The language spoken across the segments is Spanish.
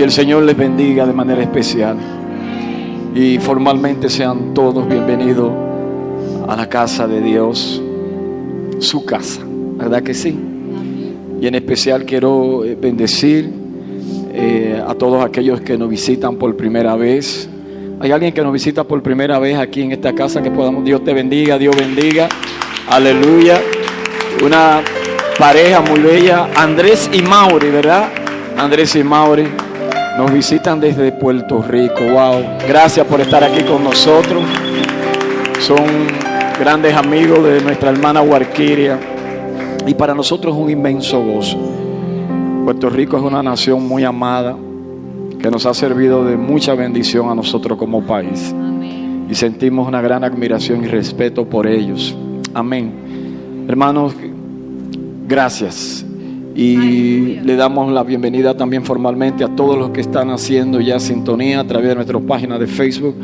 Que el Señor les bendiga de manera especial. Y formalmente sean todos bienvenidos a la casa de Dios, su casa, ¿verdad que sí? Y en especial quiero bendecir a todos aquellos que nos visitan por primera vez. ¿Hay alguien que nos visita por primera vez aquí en esta casa? Que podamos, Dios te bendiga, Dios bendiga. Aleluya. Una pareja muy bella, Andrés y Mauri, ¿verdad? Andrés y Mauri nos visitan desde Puerto Rico. Wow, gracias por estar aquí con nosotros. Son grandes amigos de nuestra hermana Warkiria y para nosotros es un inmenso gozo. Puerto Rico es una nación muy amada que nos ha servido de mucha bendición a nosotros como país. Amén. Y sentimos una gran admiración y respeto por ellos. Amén. Hermanos, gracias. Y le damos la bienvenida también formalmente a todos los que están haciendo ya sintonía a través de nuestra página de Facebook,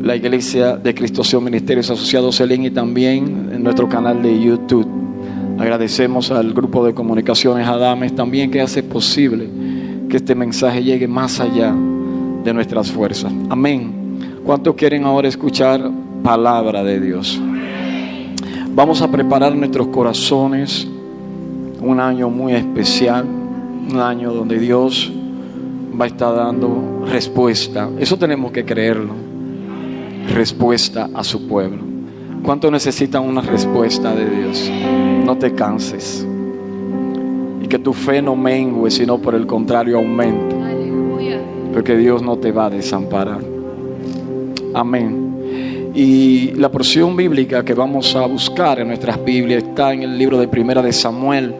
la Iglesia de Cristo Sion Ministerios Asociados Selén, y también en nuestro canal de YouTube. Agradecemos al grupo de comunicaciones Adames también, que hace posible que este mensaje llegue más allá de nuestras fuerzas. Amén. ¿Cuántos quieren ahora escuchar palabra de Dios? Vamos a preparar nuestros corazones. Un año muy especial, un año donde Dios va a estar dando respuesta. Eso tenemos que creerlo. Respuesta a su pueblo. ¿Cuánto necesitan una respuesta de Dios? No te canses. Y que tu fe no mengue, sino por el contrario aumente. Porque Dios no te va a desamparar. Amén. Y la porción bíblica que vamos a buscar en nuestras Biblias está en el libro de Primera de Samuel.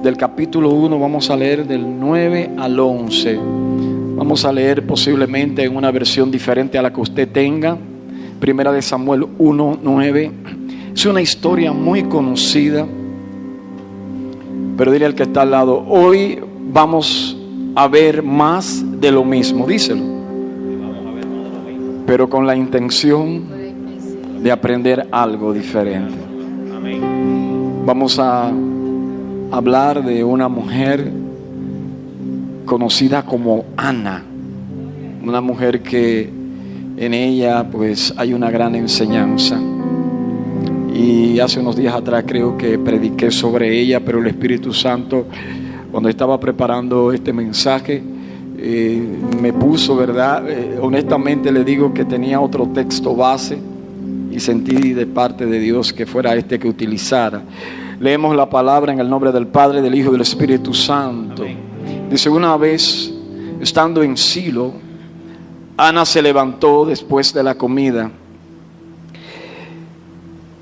Del capítulo 1 vamos a leer del 9 al 11. Vamos a leer posiblemente en una versión diferente a la que usted tenga. Primera de Samuel 1, 9. Es una historia muy conocida. Pero dile al que está al lado: hoy vamos a ver más de lo mismo. Díselo. Pero con la intención de aprender algo diferente. Vamos a hablar de una mujer conocida como Ana, una mujer que en ella pues hay una gran enseñanza, y hace unos días atrás creo que prediqué sobre ella, pero el Espíritu Santo, cuando estaba preparando este mensaje, me puso, ¿verdad? Honestamente le digo que tenía otro texto base y sentí de parte de Dios que fuera este que utilizara. Leemos la palabra en el nombre del Padre, del Hijo y del Espíritu Santo. Amén. Dice: una vez, estando en Silo, Ana se levantó después de la comida,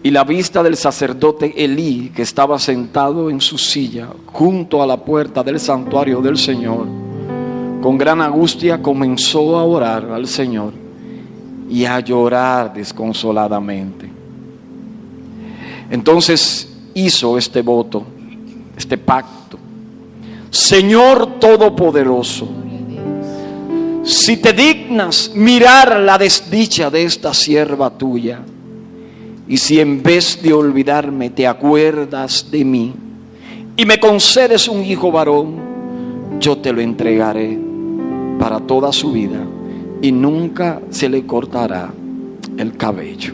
y la vista del sacerdote Elí, que estaba sentado en su silla junto a la puerta del santuario del Señor, con gran angustia comenzó a orar al Señor y a llorar desconsoladamente. Entonces hizo este voto, este pacto: Señor Todopoderoso, si te dignas mirar la desdicha de esta sierva tuya, y si en vez de olvidarme te acuerdas de mí y me concedes un hijo varón, yo te lo entregaré para toda su vida y nunca se le cortará el cabello.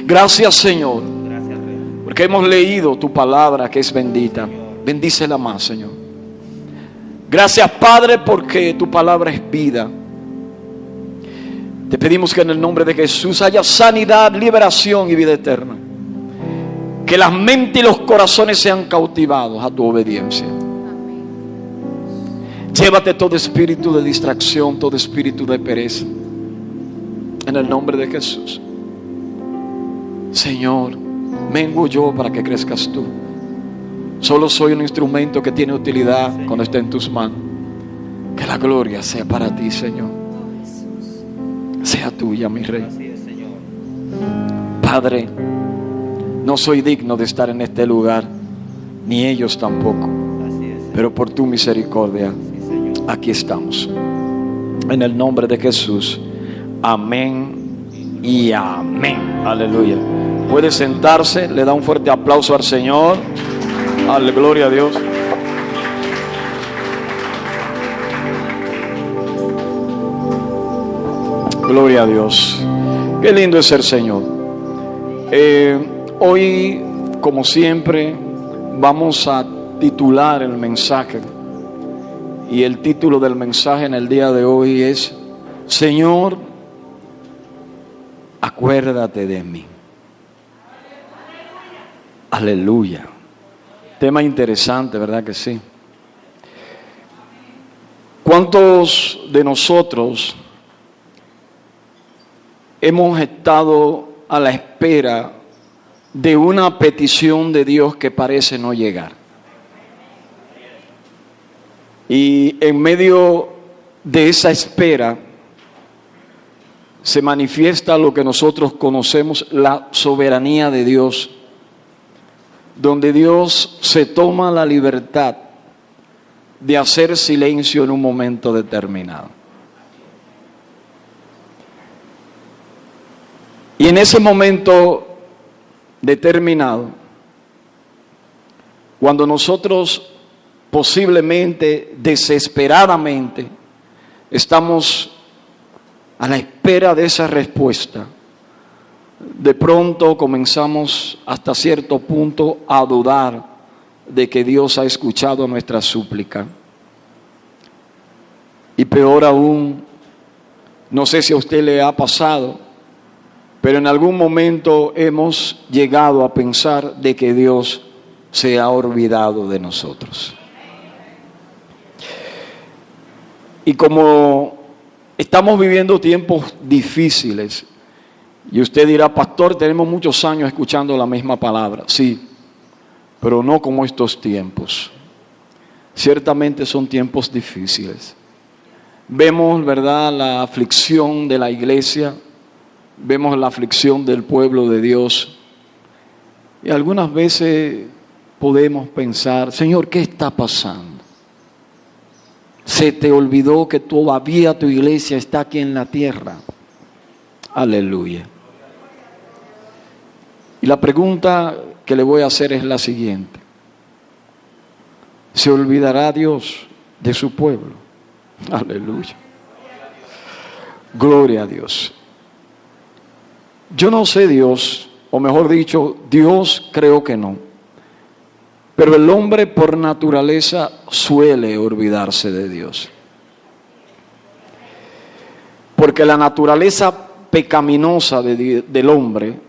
Gracias, Señor, porque hemos leído tu palabra que es bendita. Bendícela más, Señor. Gracias, Padre, porque tu palabra es vida. Te pedimos que en el nombre de Jesús haya sanidad, liberación y vida eterna. Que las mentes y los corazones sean cautivados a tu obediencia. Llévate todo espíritu de distracción, todo espíritu de pereza, en el nombre de Jesús. Señor, mengo yo para que crezcas tú. Solo soy un instrumento que tiene utilidad cuando esté en tus manos. Que la gloria sea para ti, Señor. Sea tuya, mi Rey. Padre, no soy digno de estar en este lugar, ni ellos tampoco, pero por tu misericordia aquí estamos. En el nombre de Jesús. Amén y amén. Aleluya. Puede sentarse, le da un fuerte aplauso al Señor. Aleluya, gloria a Dios. Gloria a Dios. Qué lindo es el Señor. Hoy, como siempre, vamos a titular el mensaje. Y el título del mensaje en el día de hoy es: Señor, acuérdate de mí. Aleluya. Tema interesante, ¿verdad que sí? ¿Cuántos de nosotros hemos estado a la espera de una petición de Dios que parece no llegar? Y en medio de esa espera se manifiesta lo que nosotros conocemos, la soberanía de Dios, donde Dios se toma la libertad de hacer silencio en un momento determinado. Y en ese momento determinado, cuando nosotros posiblemente, desesperadamente, estamos a la espera de esa respuesta, de pronto comenzamos hasta cierto punto a dudar de que Dios ha escuchado nuestra súplica. Y peor aún, no sé si a usted le ha pasado, pero en algún momento hemos llegado a pensar de que Dios se ha olvidado de nosotros. Y como estamos viviendo tiempos difíciles, y usted dirá: pastor, tenemos muchos años escuchando la misma palabra. Sí, pero no como estos tiempos. Ciertamente son tiempos difíciles. Vemos, ¿verdad?, la aflicción de la iglesia, vemos la aflicción del pueblo de Dios. Y algunas veces podemos pensar: Señor, ¿qué está pasando? ¿Se te olvidó que todavía tu iglesia está aquí en la tierra? Aleluya. Y la pregunta que le voy a hacer es la siguiente: ¿se olvidará Dios de su pueblo? Aleluya. Gloria a Dios. Yo no sé Dios, o mejor dicho, Dios creo que no. Pero el hombre por naturaleza suele olvidarse de Dios. Porque la naturaleza pecaminosa del hombre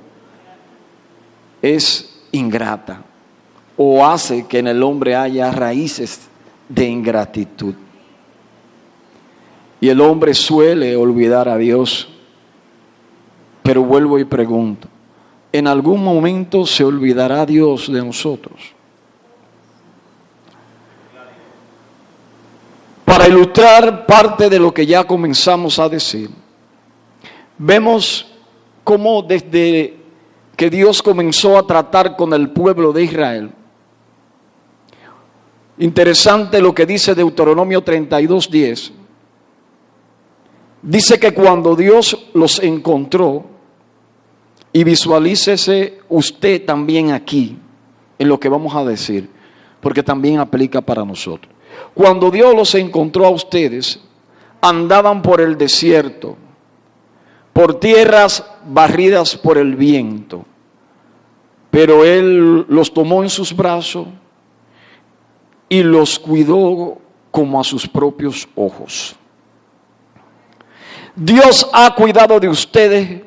es ingrata, o hace que en el hombre haya raíces de ingratitud. Y el hombre suele olvidar a Dios. Pero vuelvo y pregunto: ¿en algún momento se olvidará Dios de nosotros? Para ilustrar parte de lo que ya comenzamos a decir, vemos cómo desde que Dios comenzó a tratar con el pueblo de Israel, interesante lo que dice Deuteronomio 32:10, dice que cuando Dios los encontró, y visualícese usted también aquí en lo que vamos a decir, porque también aplica para nosotros. Cuando Dios los encontró a ustedes, andaban por el desierto, por tierras barridas por el viento, pero Él los tomó en sus brazos y los cuidó como a sus propios ojos. Dios ha cuidado de ustedes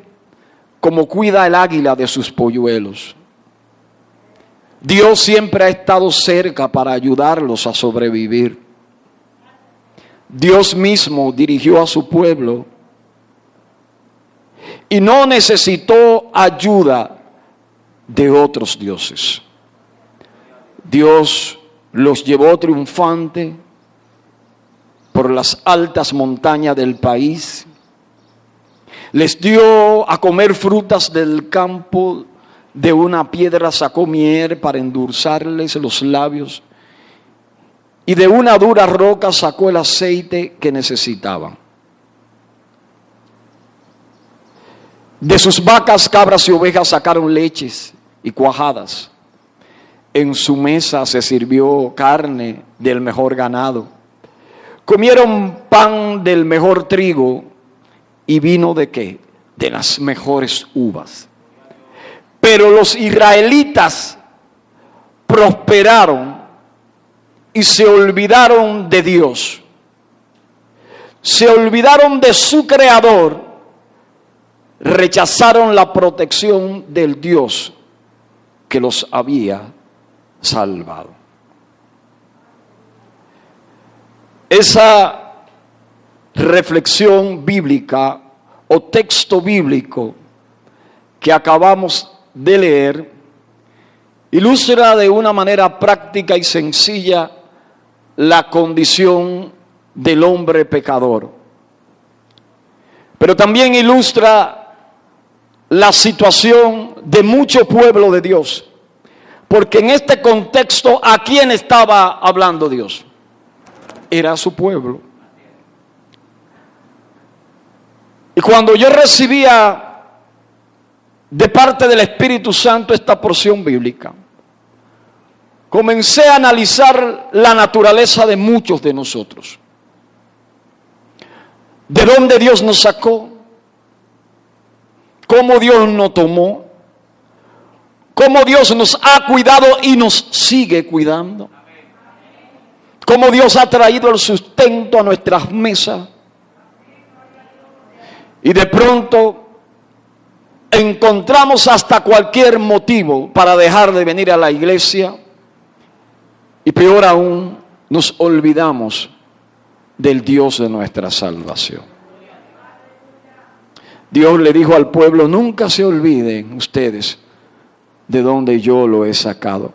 como cuida el águila de sus polluelos. Dios siempre ha estado cerca para ayudarlos a sobrevivir. Dios mismo dirigió a su pueblo y no necesitó ayuda de otros dioses. Dios los llevó triunfante por las altas montañas del país. Les dio a comer frutas del campo. De una piedra sacó miel para endulzarles los labios, y de una dura roca sacó el aceite que necesitaban. De sus vacas, cabras y ovejas sacaron leches y cuajadas. En su mesa se sirvió carne del mejor ganado. Comieron pan del mejor trigo y vino ¿de qué? De las mejores uvas. Pero los israelitas prosperaron y se olvidaron de Dios. Se olvidaron de su Creador. Rechazaron la protección del Dios que los había salvado. Esa reflexión bíblica o texto bíblico que acabamos de leer ilustra de una manera práctica y sencilla la condición del hombre pecador. Pero también ilustra la situación de mucho pueblo de Dios. Porque en este contexto, ¿a quién estaba hablando Dios? Era su pueblo. Y cuando yo recibía de parte del Espíritu Santo esta porción bíblica, comencé a analizar la naturaleza de muchos de nosotros. ¿De dónde Dios nos sacó? ¿Cómo Dios nos tomó? ¿Cómo Dios nos ha cuidado y nos sigue cuidando? ¿Cómo Dios ha traído el sustento a nuestras mesas? Y de pronto encontramos hasta cualquier motivo para dejar de venir a la iglesia. Y peor aún, nos olvidamos del Dios de nuestra salvación. Dios le dijo al pueblo: nunca se olviden ustedes de donde yo lo he sacado.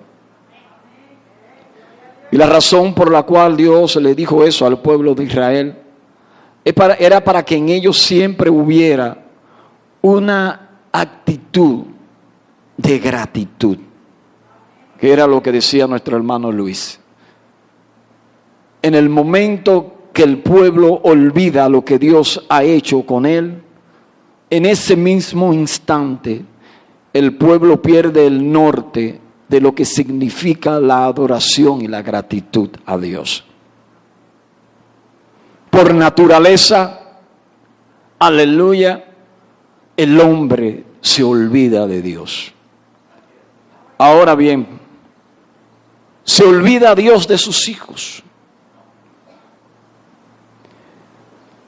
Y la razón por la cual Dios le dijo eso al pueblo de Israel era para que en ellos siempre hubiera una actitud de gratitud, que era lo que decía nuestro hermano Luis. En el momento que el pueblo olvida lo que Dios ha hecho con él, en ese mismo instante el pueblo pierde el norte de lo que significa la adoración y la gratitud a Dios. Por naturaleza, aleluya, el hombre se olvida de Dios. Ahora bien, se olvida Dios de sus hijos.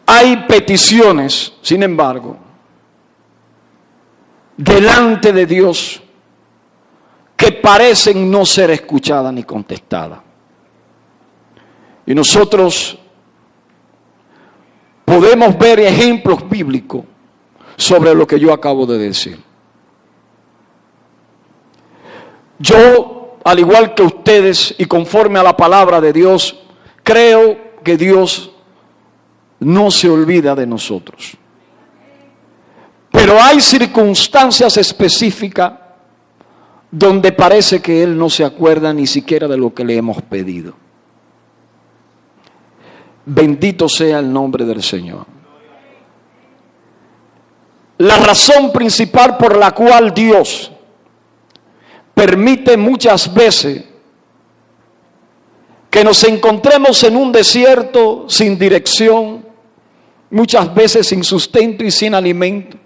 Hay peticiones, sin embargo, delante de Dios que parecen no ser escuchadas ni contestadas. Y nosotros podemos ver ejemplos bíblicos sobre lo que yo acabo de decir. Yo, al igual que ustedes y conforme a la palabra de Dios, creo que Dios no se olvida de nosotros. Pero hay circunstancias específicas donde parece que Él no se acuerda ni siquiera de lo que le hemos pedido. Bendito sea el nombre del Señor. La razón principal por la cual Dios permite muchas veces que nos encontremos en un desierto sin dirección, muchas veces sin sustento y sin alimento,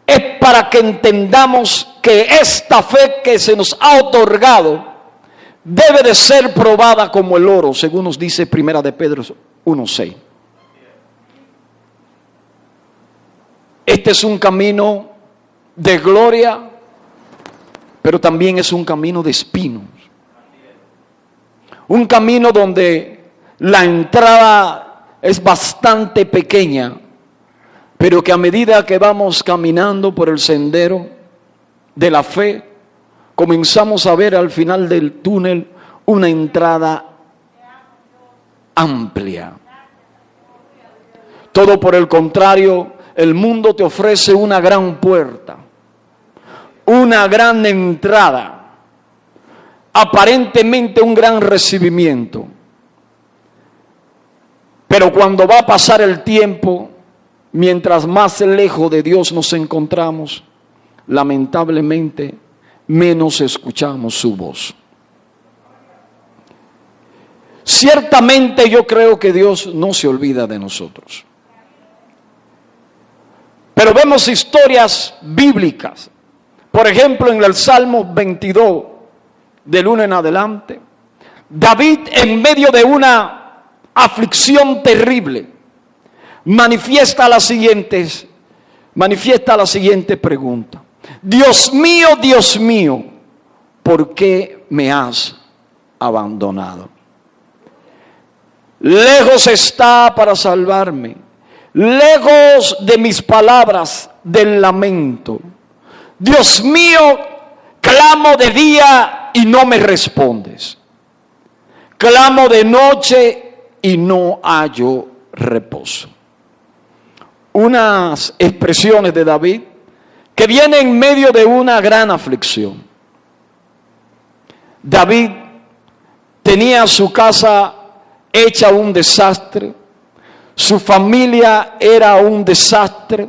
es para que entendamos que esta fe que se nos ha otorgado debe de ser probada como el oro, según nos dice Primera de Pedro 1:6. Este es un camino de gloria, pero también es un camino de espinos. Un camino donde la entrada es bastante pequeña, pero que a medida que vamos caminando por el sendero de la fe, comenzamos a ver al final del túnel una entrada amplia. Todo por el contrario, el mundo te ofrece una gran puerta, una gran entrada, aparentemente un gran recibimiento. Pero cuando va a pasar el tiempo, mientras más lejos de Dios nos encontramos, lamentablemente menos escuchamos su voz. Ciertamente yo creo que Dios no se olvida de nosotros. Pero vemos historias bíblicas. Por ejemplo, en el Salmo 22, del 1 en adelante, David, en medio de una aflicción terrible, manifiesta la siguiente pregunta: Dios mío, ¿por qué me has abandonado? Lejos está para salvarme, lejos de mis palabras del lamento. Dios mío, clamo de día y no me respondes. Clamo de noche y no hallo reposo. Unas expresiones de David que vienen en medio de una gran aflicción. David tenía su casa hecha un desastre, su familia era un desastre,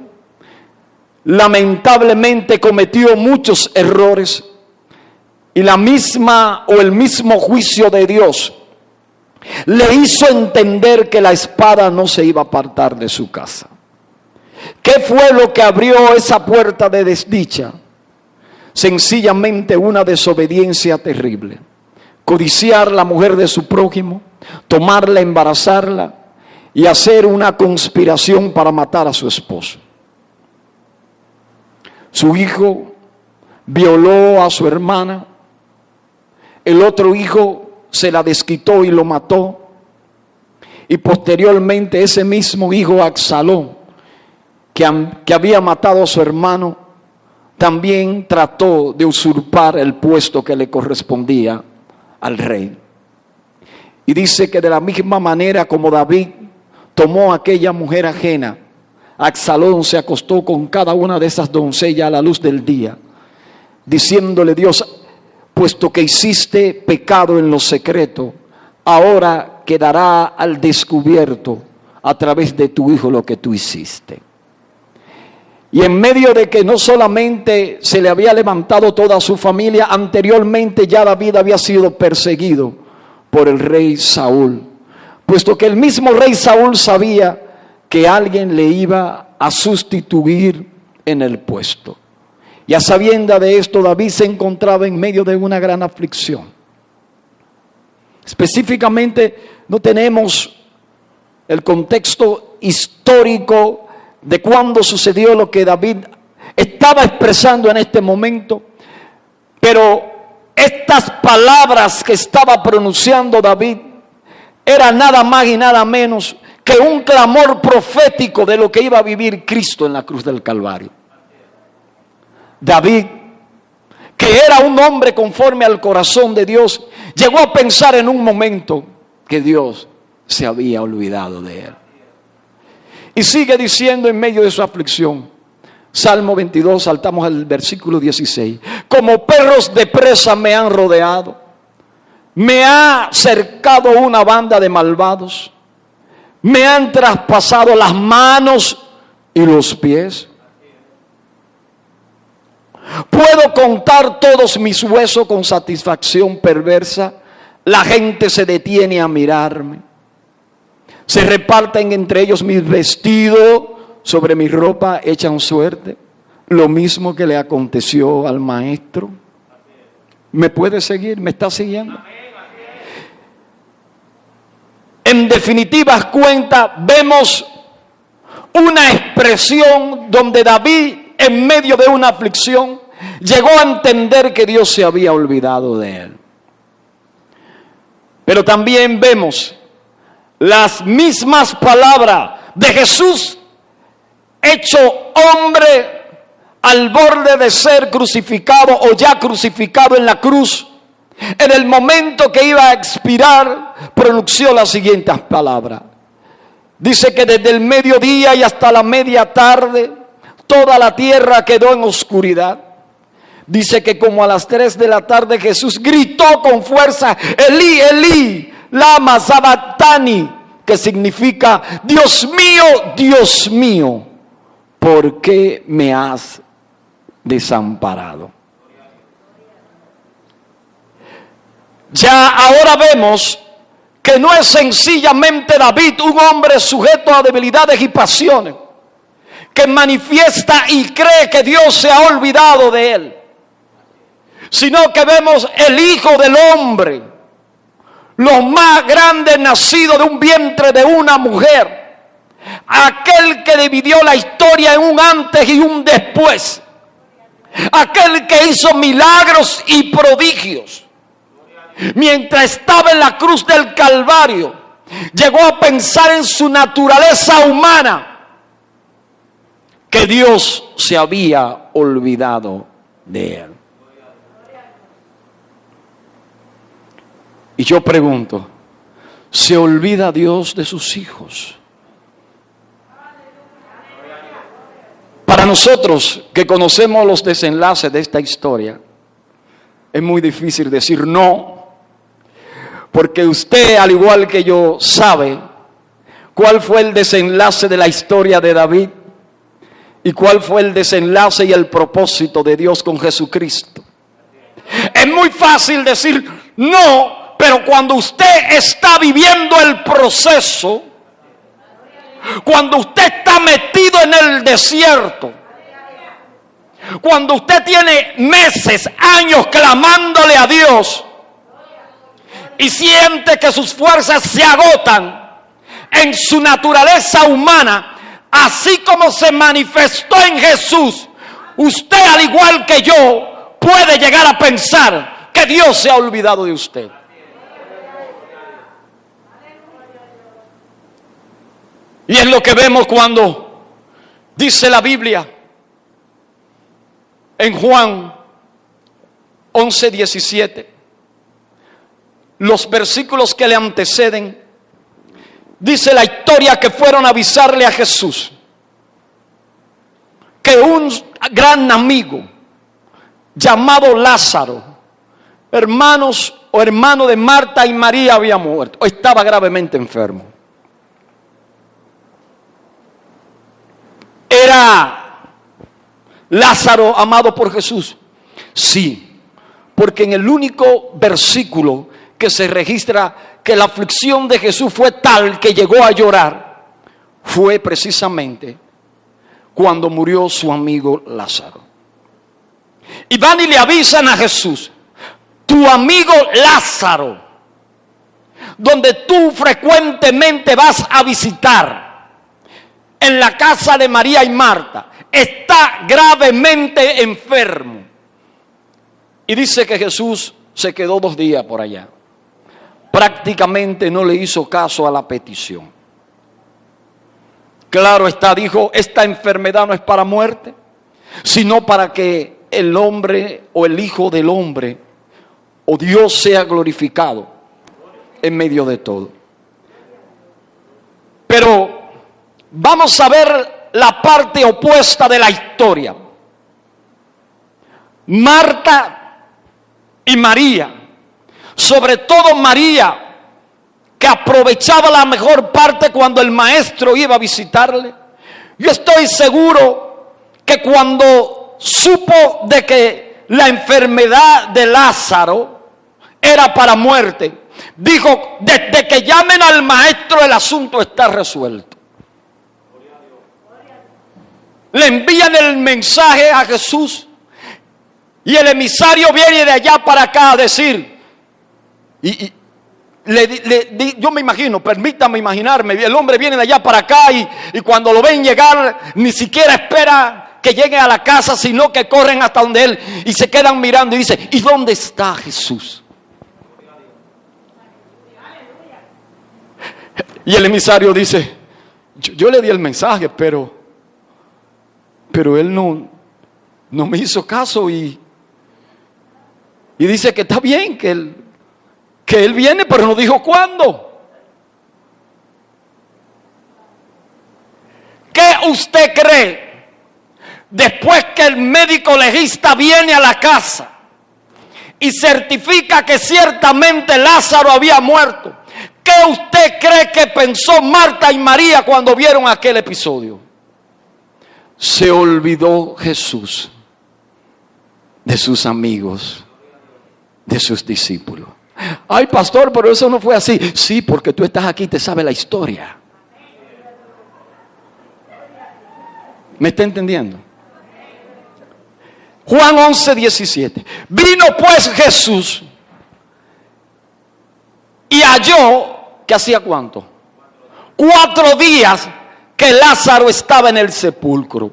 lamentablemente cometió muchos errores y el mismo juicio de Dios le hizo entender que la espada no se iba a apartar de su casa. ¿Qué fue lo que abrió esa puerta de desdicha? Sencillamente una desobediencia terrible. Codiciar la mujer de su prójimo, tomarla, embarazarla y hacer una conspiración para matar a su esposo. Su hijo violó a su hermana, el otro hijo se la desquitó y lo mató, y posteriormente ese mismo hijo Absalón, que había matado a su hermano, también trató de usurpar el puesto que le correspondía al rey. Y dice que de la misma manera como David tomó a aquella mujer ajena, Absalón se acostó con cada una de esas doncellas a la luz del día, diciéndole: Dios, puesto que hiciste pecado en lo secreto, ahora quedará al descubierto a través de tu hijo lo que tú hiciste. Y en medio de que no solamente se le había levantado toda su familia, anteriormente ya David había sido perseguido por el rey Saúl, puesto que el mismo rey Saúl sabía que alguien le iba a sustituir en el puesto. Y a sabienda de esto, David se encontraba en medio de una gran aflicción. Específicamente no tenemos el contexto histórico de cuándo sucedió lo que David estaba expresando en este momento, pero estas palabras que estaba pronunciando David eran nada más y nada menos que un clamor profético de lo que iba a vivir Cristo en la cruz del Calvario. David, que era un hombre conforme al corazón de Dios, llegó a pensar en un momento que Dios se había olvidado de él. Y sigue diciendo en medio de su aflicción, Salmo 22, saltamos al versículo 16: como perros de presa me han rodeado, me ha cercado una banda de malvados, me han traspasado las manos y los pies. Puedo contar todos mis huesos con satisfacción perversa, la gente se detiene a mirarme. Se reparten entre ellos mis vestidos, sobre mi ropa echan suerte, lo mismo que le aconteció al maestro. ¿Me puede seguir? ¿Me está siguiendo? En definitivas cuentas, vemos una expresión donde David, en medio de una aflicción, llegó a entender que Dios se había olvidado de él. Pero también vemos las mismas palabras de Jesús, hecho hombre al borde de ser crucificado o ya crucificado en la cruz. En el momento que iba a expirar, pronunció las siguientes palabras. Dice que desde el mediodía y hasta la media tarde, toda la tierra quedó en oscuridad. Dice que como a las 3 de la tarde Jesús gritó con fuerza: Elí, Elí, lama sabactani, que significa: Dios mío, ¿por qué me has desamparado? Ya ahora vemos que no es sencillamente David, un hombre sujeto a debilidades y pasiones, que manifiesta y cree que Dios se ha olvidado de él, sino que vemos el Hijo del Hombre, lo más grande nacido de un vientre de una mujer, aquel que dividió la historia en un antes y un después, aquel que hizo milagros y prodigios. Mientras estaba en la cruz del Calvario, llegó a pensar en su naturaleza humana, que Dios se había olvidado de él. Y yo pregunto, ¿se olvida Dios de sus hijos? Para nosotros que conocemos los desenlaces de esta historia, es muy difícil decir no, porque usted, al igual que yo, sabe cuál fue el desenlace de la historia de David y cuál fue el desenlace y el propósito de Dios con Jesucristo. Es muy fácil decir no, pero cuando usted está viviendo el proceso, cuando usted está metido en el desierto, cuando usted tiene meses, años clamándole a Dios y siente que sus fuerzas se agotan en su naturaleza humana, así como se manifestó en Jesús, usted, al igual que yo, puede llegar a pensar que Dios se ha olvidado de usted. Y es lo que vemos cuando dice la Biblia en Juan 11:17. Los versículos que le anteceden, dice la historia que fueron a avisarle a Jesús que un gran amigo llamado Lázaro, hermano de Marta y María, había muerto, o estaba gravemente enfermo. ¿Era Lázaro amado por Jesús? Sí, porque en el único versículo que se registra que la aflicción de Jesús fue tal que llegó a llorar, fue precisamente cuando murió su amigo Lázaro. Y van y le avisan a Jesús: tu amigo Lázaro, donde tú frecuentemente vas a visitar, en la casa de María y Marta, está gravemente enfermo. Y dice que Jesús se quedó 2 días por allá. Prácticamente no le hizo caso a la petición. Claro está, dijo, esta enfermedad no es para muerte, sino para que el hombre o el Hijo del Hombre o Dios sea glorificado en medio de todo. Pero vamos a ver la parte opuesta de la historia. Marta y María, sobre todo María, que aprovechaba la mejor parte cuando el maestro iba a visitarle. Yo estoy seguro que cuando supo de que la enfermedad de Lázaro era para muerte, dijo: desde que llamen al maestro el asunto está resuelto. Le envían el mensaje a Jesús y el emisario viene de allá para acá a decir, yo me imagino, permítame imaginarme, el hombre viene de allá para acá y cuando lo ven llegar ni siquiera espera que llegue a la casa, sino que corren hasta donde él y se quedan mirando y dice: ¿y dónde está Jesús? Y el emisario dice: yo le di el mensaje, pero él no me hizo caso y dice que está bien, que él viene, pero no dijo cuándo. ¿Qué usted cree? Después que el médico legista viene a la casa y certifica que ciertamente Lázaro había muerto, ¿qué usted cree que pensó Marta y María cuando vieron aquel episodio? Se olvidó Jesús de sus amigos, de sus discípulos. Ay, pastor, pero eso no fue así. Sí, porque tú estás aquí y te sabes la historia. ¿Me está entendiendo? Juan 11:17. Vino pues Jesús y halló, ¿que hacía cuánto? 4 días que Lázaro estaba en el sepulcro.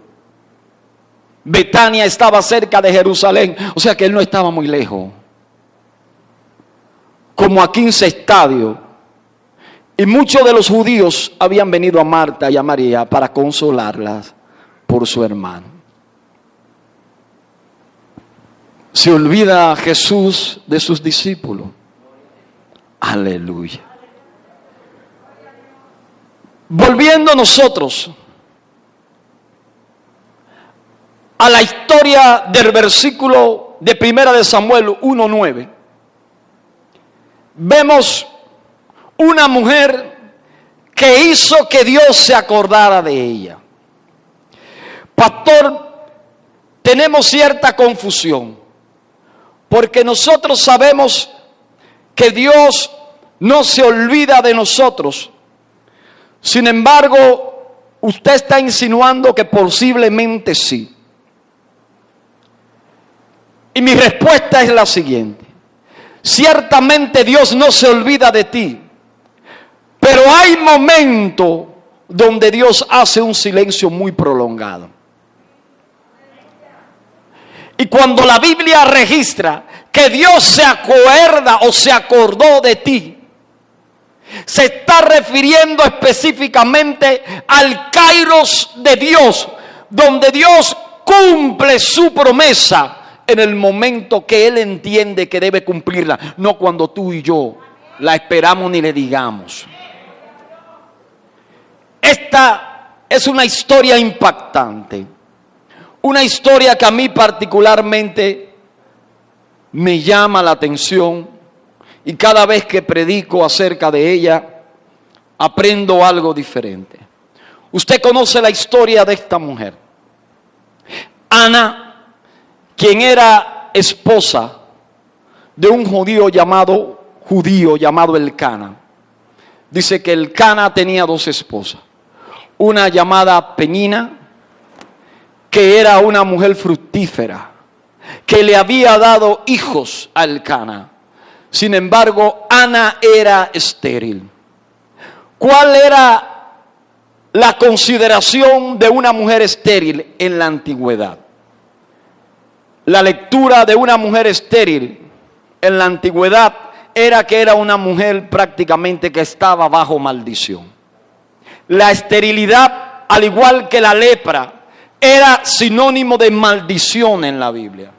Betania estaba cerca de Jerusalén, o sea que él no estaba muy lejos, como a 15 estadios. Y muchos de los judíos habían venido a Marta y a María para consolarlas por su hermano. Se olvida Jesús de sus discípulos. Aleluya. Volviendo nosotros a la historia del versículo de 1 de Samuel 1:9, vemos una mujer que hizo que Dios se acordara de ella. Pastor, tenemos cierta confusión, porque nosotros sabemos que Dios no se olvida de nosotros. Sin embargo, usted está insinuando que posiblemente sí. Y mi respuesta es la siguiente: ciertamente Dios no se olvida de ti, pero hay momentos donde Dios hace un silencio muy prolongado. Y cuando la Biblia registra que Dios se acuerda o se acordó de ti, se está refiriendo específicamente al kairos de Dios, donde Dios cumple su promesa en el momento que Él entiende que debe cumplirla, no cuando tú y yo la esperamos ni le digamos. Esta es una historia impactante, una historia que a mí particularmente me llama la atención, y cada vez que predico acerca de ella aprendo algo diferente. Usted conoce la historia de esta mujer, Ana, quien era esposa de un judío llamado Elcana. Dice que Elcana tenía 2 esposas. Una llamada Penina, que era una mujer fructífera, que le había dado hijos a Elcana. Sin embargo, Ana era estéril. ¿Cuál era la consideración de una mujer estéril en la antigüedad? La lectura de una mujer estéril en la antigüedad era que era una mujer prácticamente que estaba bajo maldición. La esterilidad, al igual que la lepra, era sinónimo de maldición en la Biblia.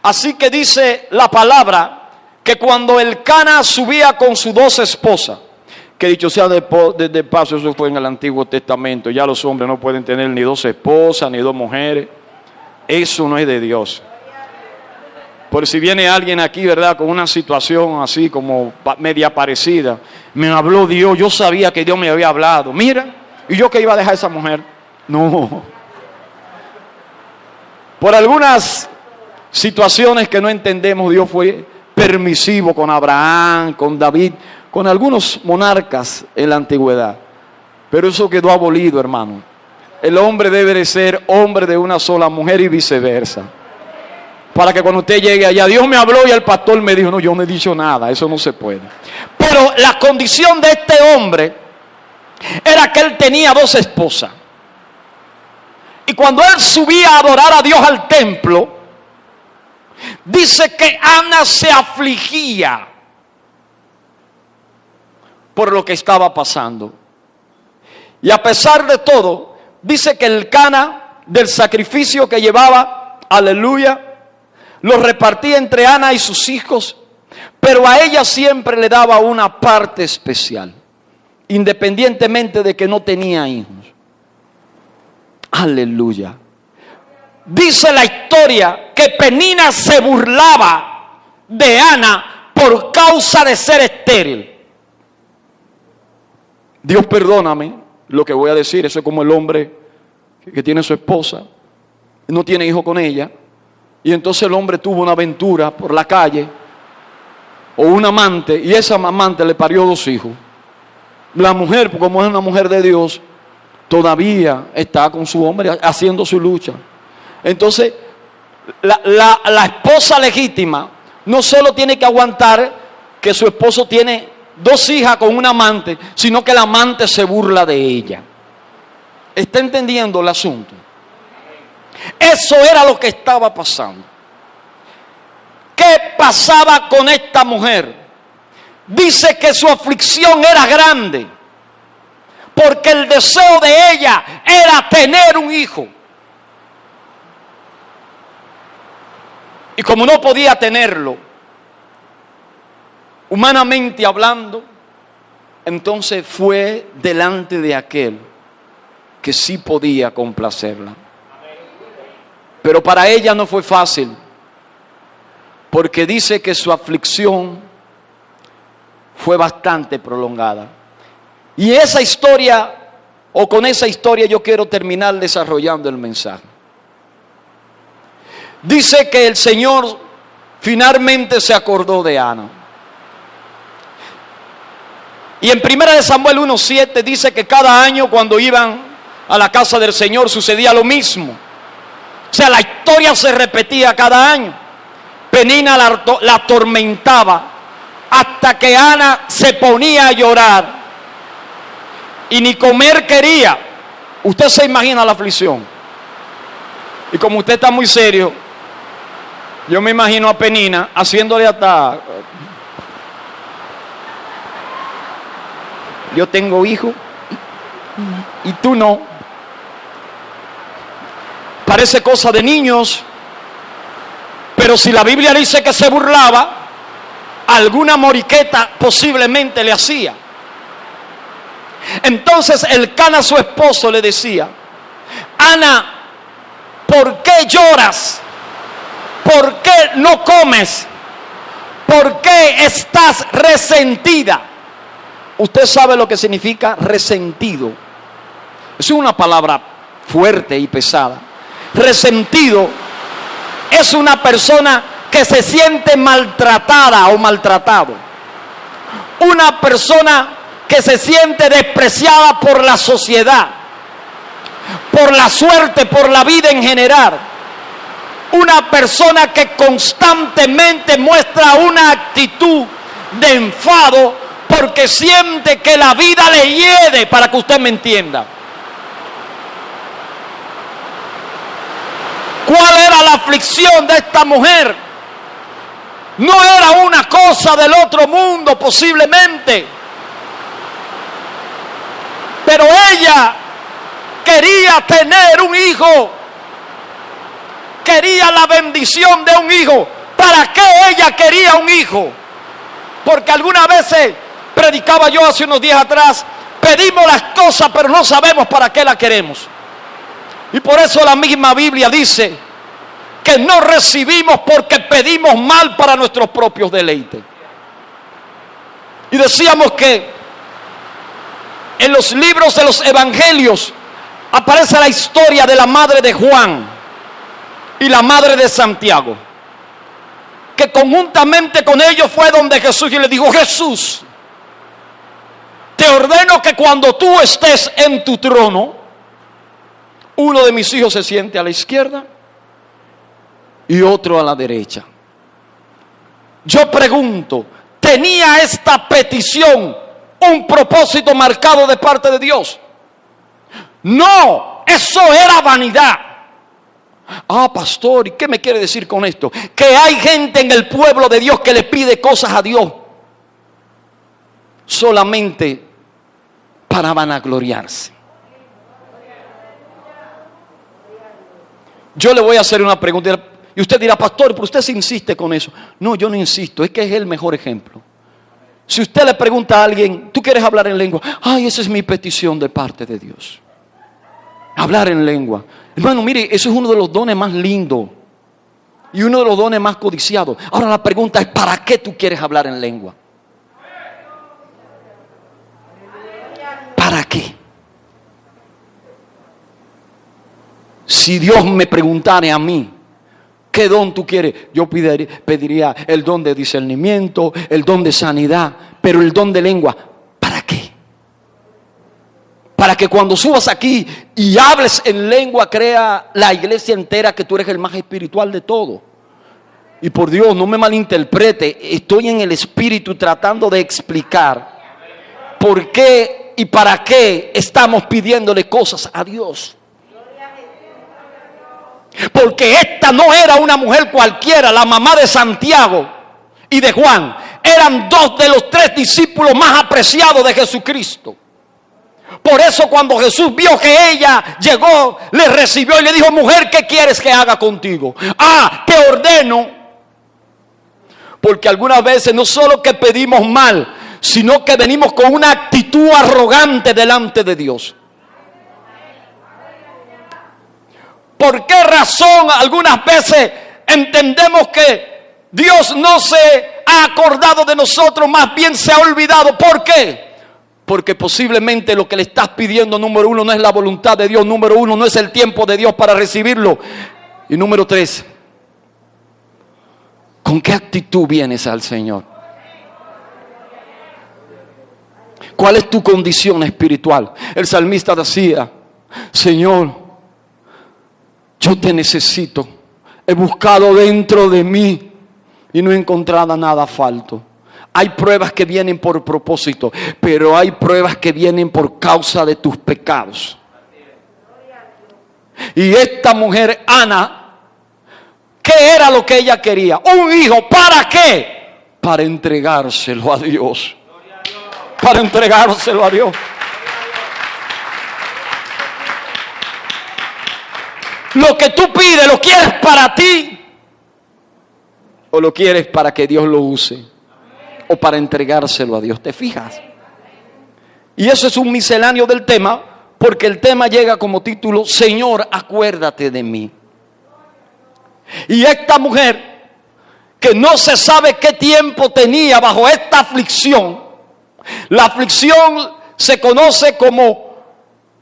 Así que dice la palabra que cuando Elcana subía con sus 2 esposas, que dicho sea de paso, eso fue en el Antiguo Testamento, ya los hombres no pueden tener ni 2 esposas, ni 2 mujeres, eso no es de Dios. Por si viene alguien aquí, ¿verdad?, con una situación así como media parecida, me habló Dios, yo sabía que Dios me había hablado, mira, y yo que iba a dejar a esa mujer, no. Por algunas situaciones que no entendemos, Dios fue permisivo con Abraham, con David, con algunos monarcas en la antigüedad. Pero eso quedó abolido, hermano. El hombre debe de ser hombre de una sola mujer y viceversa. Para que cuando usted llegue allá, Dios me habló y el pastor me dijo, no, yo no he dicho nada, eso no se puede. Pero la condición de este hombre era que él tenía 2 esposas. Y cuando él subía a adorar a Dios al templo, dice que Ana se afligía por lo que estaba pasando. Y a pesar de todo, dice que Elcana, del sacrificio que llevaba, aleluya, lo repartía entre Ana y sus hijos, pero a ella siempre le daba una parte especial, independientemente de que no tenía hijos. Aleluya. Dice la historia que Penina se burlaba de Ana por causa de ser estéril. Dios perdóname lo que voy a decir, eso es como el hombre que tiene su esposa, no tiene hijo con ella, y entonces el hombre tuvo una aventura por la calle, o un amante, y esa amante le parió 2 hijos. La mujer, como es una mujer de Dios, todavía está con su hombre haciendo su lucha. Entonces, la esposa legítima no solo tiene que aguantar que su esposo tiene 2 hijas con un amante, sino que el amante se burla de ella. ¿Está entendiendo el asunto? Eso era lo que estaba pasando. ¿Qué pasaba con esta mujer? Dice que su aflicción era grande, porque el deseo de ella era tener un hijo. Y como no podía tenerlo, humanamente hablando, entonces fue delante de aquel que sí podía complacerla. Pero para ella no fue fácil, porque dice que su aflicción fue bastante prolongada. Y esa historia, o con esa historia yo quiero terminar desarrollando el mensaje. Dice que el Señor finalmente se acordó de Ana. Y en 1 Samuel 1:7 dice que cada año cuando iban a la casa del Señor sucedía lo mismo. O sea, la historia se repetía cada año. Penina la atormentaba hasta que Ana se ponía a llorar y ni comer quería. Usted se imagina la aflicción. Y como usted está muy serio, yo me imagino a Penina haciéndole hasta... Yo tengo hijo y tú no. Parece cosa de niños, pero si la Biblia dice que se burlaba, alguna moriqueta posiblemente le hacía. Entonces Elcana, su esposo, le decía: Ana, ¿por qué lloras? ¿Por qué no comes? ¿Por qué estás resentida? Usted sabe lo que significa resentido. Es una palabra fuerte y pesada. Resentido es una persona que se siente maltratada o maltratado. Una persona que se siente despreciada por la sociedad, por la suerte, por la vida en general. Una persona que constantemente muestra una actitud de enfado porque siente que la vida le hiede, para que usted me entienda. ¿Cuál era la aflicción de esta mujer? No era una cosa del otro mundo posiblemente, pero ella quería tener un hijo, quería la bendición de un hijo. ¿Para qué ella quería un hijo? Porque algunas veces, predicaba yo hace unos días atrás, pedimos las cosas pero no sabemos para qué las queremos. Y por eso la misma Biblia dice que no recibimos porque pedimos mal para nuestros propios deleites. Y decíamos que en los libros de los evangelios aparece la historia de la madre de Juan y la madre de Santiago, que conjuntamente con ellos fue donde Jesús y le dijo: Jesús, te ordeno que cuando tú estés en tu trono, uno de mis hijos se siente a la izquierda y otro a la derecha. Yo pregunto, ¿tenía esta petición un propósito marcado de parte de Dios? No, eso era vanidad. Ah, pastor, ¿y qué me quiere decir con esto? Que hay gente en el pueblo de Dios que le pide cosas a Dios solamente para vanagloriarse. Yo le voy a hacer una pregunta y usted dirá: pastor, pero usted se insiste con eso. No, yo no insisto, es que es el mejor ejemplo. Si usted le pregunta a alguien: ¿tú quieres hablar en lengua? Ay, esa es mi petición de parte de Dios. Hablar en lengua. Hermano, mire, eso es uno de los dones más lindos y uno de los dones más codiciados. Ahora la pregunta es: ¿para qué tú quieres hablar en lengua? ¿Para qué? Si Dios me preguntara a mí, ¿qué don tú quieres? Yo pediría el don de discernimiento, el don de sanidad, pero el don de lengua, ¿para qué? para que cuando subas aquí y hables en lengua, crea la iglesia entera que tú eres el más espiritual de todo. Y por Dios, no me malinterprete, estoy en el espíritu tratando de explicar por qué y para qué estamos pidiéndole cosas a Dios. Porque esta no era una mujer cualquiera, la mamá de Santiago y de Juan. Eran dos de los tres discípulos más apreciados de Jesucristo. Por eso cuando Jesús vio que ella llegó, le recibió y le dijo: mujer, ¿qué quieres que haga contigo? Te ordeno. Porque algunas veces no solo que pedimos mal, sino que venimos con una actitud arrogante delante de Dios. ¿Por qué razón algunas veces entendemos que Dios no se ha acordado de nosotros, más bien se ha olvidado? ¿Por qué? Porque posiblemente lo que le estás pidiendo, número uno, no es la voluntad de Dios. Número uno, no es el tiempo de Dios para recibirlo. Y número tres, ¿con qué actitud vienes al Señor? ¿Cuál es tu condición espiritual? El salmista decía: Señor, yo te necesito. He buscado dentro de mí y no he encontrado nada falto. Hay pruebas que vienen por propósito, pero hay pruebas que vienen por causa de tus pecados. Y esta mujer, Ana, ¿qué era lo que ella quería? Un hijo. ¿Para qué? Para entregárselo a Dios. Para entregárselo a Dios. Lo que tú pides, ¿lo quieres para ti? ¿O lo quieres para que Dios lo use? ¿O para entregárselo a Dios? ¿Te fijas? Y eso es un misceláneo del tema, porque el tema llega como título: Señor, acuérdate de mí. Y esta mujer, que no se sabe qué tiempo tenía bajo esta aflicción. La aflicción se conoce como,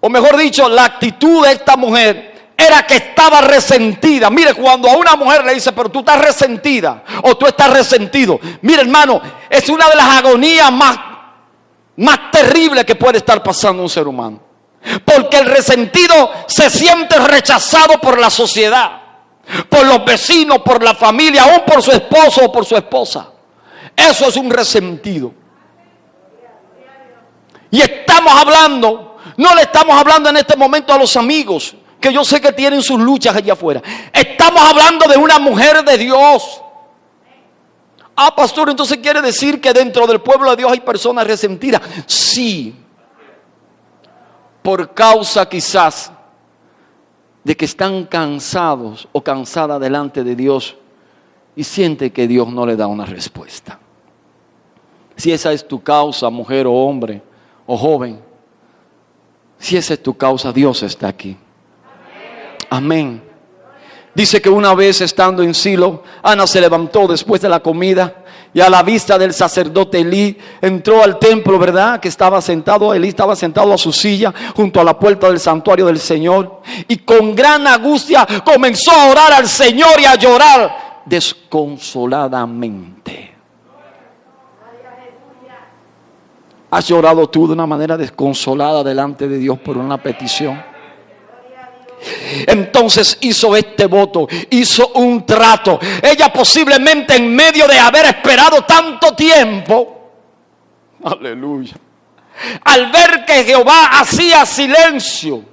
o mejor dicho, la actitud de esta mujer era que estaba resentida. Mire, cuando a una mujer le dice: pero tú estás resentida, o tú estás resentido. Mire, hermano, es una de las agonías más terribles que puede estar pasando un ser humano. Porque el resentido se siente rechazado por la sociedad, por los vecinos, por la familia, aún por su esposo o por su esposa. Eso es un resentido. Y estamos hablando, no le estamos hablando en este momento a los amigos, que yo sé que tienen sus luchas allá afuera. Estamos hablando de una mujer de Dios. Pastor, entonces quiere decir que dentro del pueblo de Dios hay personas resentidas. Sí, por causa quizás de que están cansados o cansadas delante de Dios y siente que Dios no le da una respuesta. Si esa es tu causa, mujer o hombre o joven, si esa es tu causa, Dios está aquí. Amén. Dice que una vez estando en Silo, Ana se levantó después de la comida y a la vista del sacerdote Elí entró al templo, ¿verdad? Que estaba sentado, Elí estaba sentado a su silla junto a la puerta del santuario del Señor, y con gran angustia comenzó a orar al Señor y a llorar desconsoladamente. ¿Has llorado tú de una manera desconsolada delante de Dios por una petición? Entonces hizo este voto, hizo un trato. Ella posiblemente en medio de haber esperado tanto tiempo, aleluya, al ver que Jehová hacía silencio,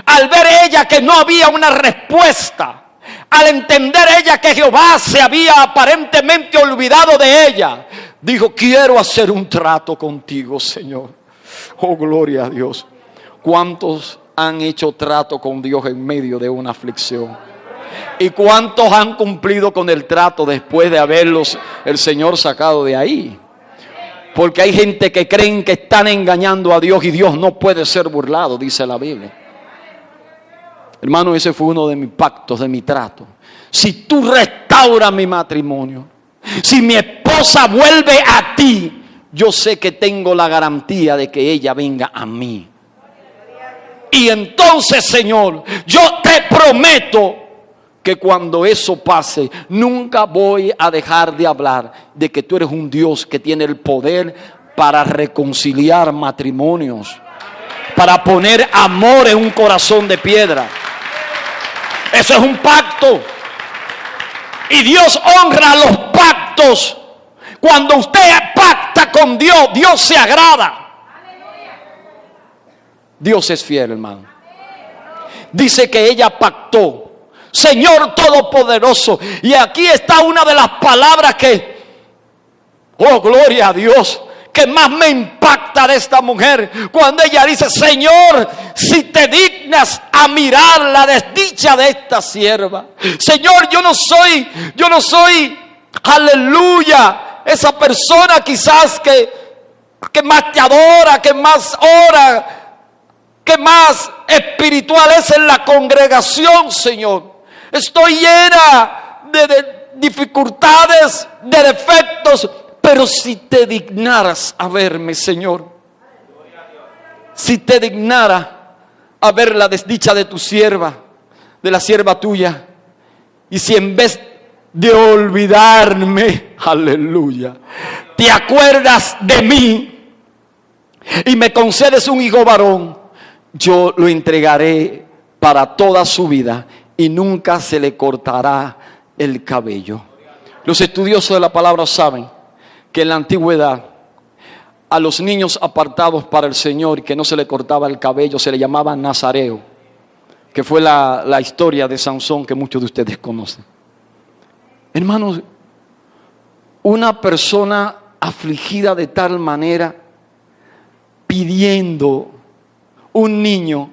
al ver ella que no había una respuesta, al entender ella que Jehová se había aparentemente olvidado de ella, dijo: quiero hacer un trato contigo, Señor. Oh, gloria a Dios. ¿Cuántos han hecho trato con Dios en medio de una aflicción? ¿Y cuántos han cumplido con el trato después de haberlos el Señor sacado de ahí? Porque hay gente que creen que están engañando a Dios y Dios no puede ser burlado, dice la Biblia. Hermano, ese fue uno de mis pactos, de mi trato. Si tú restauras mi matrimonio, si mi esposa vuelve a ti, yo sé que tengo la garantía de que ella venga a mí. Y entonces, Señor, yo te prometo que cuando eso pase, nunca voy a dejar de hablar de que tú eres un Dios que tiene el poder para reconciliar matrimonios, para poner amor en un corazón de piedra. Eso es un pacto. Y Dios honra los pactos. Cuando usted pacta con Dios, Dios se agrada. Dios es fiel, hermano. Dice que ella pactó. Señor Todopoderoso. Y aquí está una de las palabras que, oh gloria a Dios, que más me impacta de esta mujer. Cuando ella dice: Señor, si te dignas a mirar la desdicha de esta sierva. Señor, yo no soy, aleluya, esa persona quizás que más te adora, que más ora, que más espiritual es en la congregación, Señor. Estoy llena de dificultades, de defectos, pero si te dignaras a verme, Señor, si te dignara a ver la desdicha de tu sierva, de la sierva tuya, y si en vez de olvidarme, aleluya, te acuerdas de mí y me concedes un hijo varón, yo lo entregaré para toda su vida y nunca se le cortará el cabello. Los estudiosos de la palabra saben que en la antigüedad a los niños apartados para el Señor y que no se le cortaba el cabello se le llamaba nazareo, que fue la historia de Sansón que muchos de ustedes conocen. Hermanos, una persona afligida de tal manera pidiendo un niño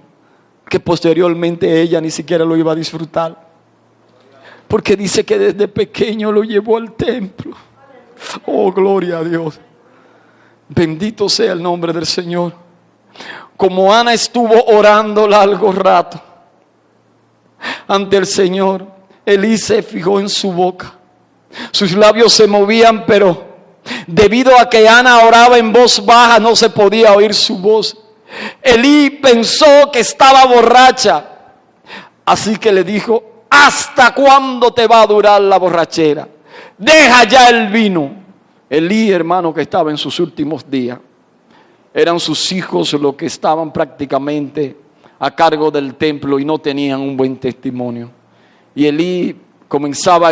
que posteriormente ella ni siquiera lo iba a disfrutar, porque dice que desde pequeño lo llevó al templo. Oh, gloria a Dios. Bendito sea el nombre del Señor. Como Ana estuvo orando largo rato ante el Señor, Elí se fijó en su boca. Sus labios se movían, pero debido a que Ana oraba en voz baja, no se podía oír su voz. Elí pensó que estaba borracha, así que le dijo: ¿hasta cuándo te va a durar la borrachera? Deja ya el vino. Elí, hermano, que estaba en sus últimos días, eran sus hijos los que estaban prácticamente a cargo del templo y no tenían un buen testimonio. Y Elí comenzaba